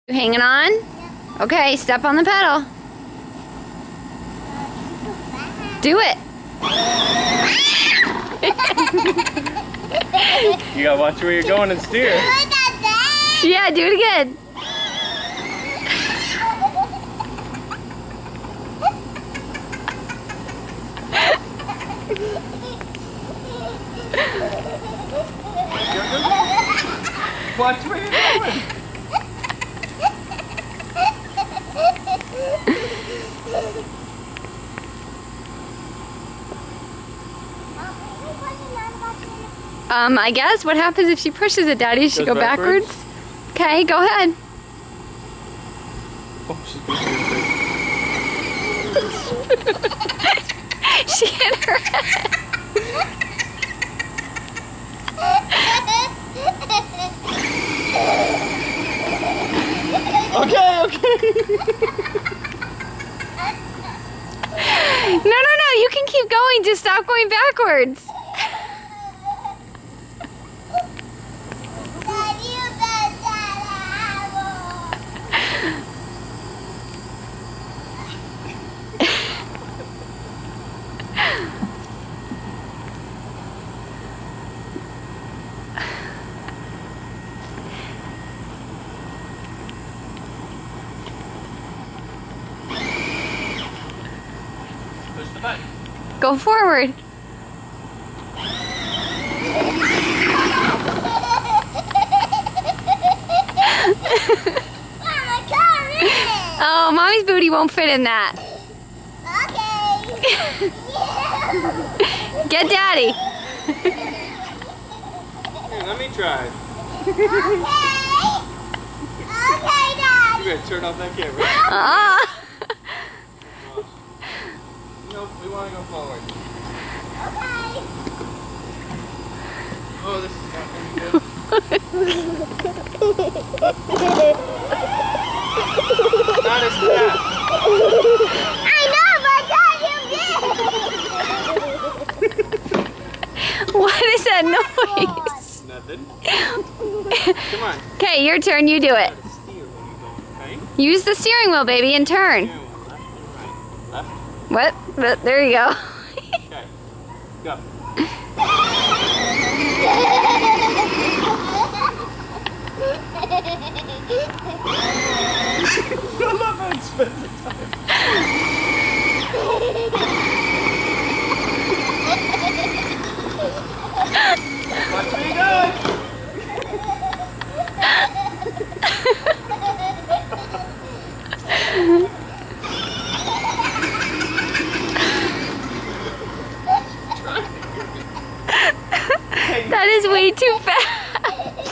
You hanging on? Okay, step on the pedal. Do it. You gotta watch where you're going and steer. Yeah, do it again. Watch where you're going. I guess what happens if she pushes it, Daddy? She go backwards? Okay, go ahead. Oh, she's pushing. She hit her head. Okay. No, you can keep going, just stop going backwards. Push the button. Go forward. Oh, Mommy's booty won't fit in that. Okay. Get Daddy. Here, let me try. Okay. Okay, Dad. You better turn off that camera. Nope, we want to go forward. Okay. Oh, this is not going to be good. Not as fast. I know, but Dad, you did. What is that noise? Nothing. Come on. Okay, your turn. You do it. Try to steer when you go, okay? Use the steering wheel, baby, and turn. Left and right. Left. What? There you go. Okay. Go. I love how it spins the time. Watch me go! That is way too fast.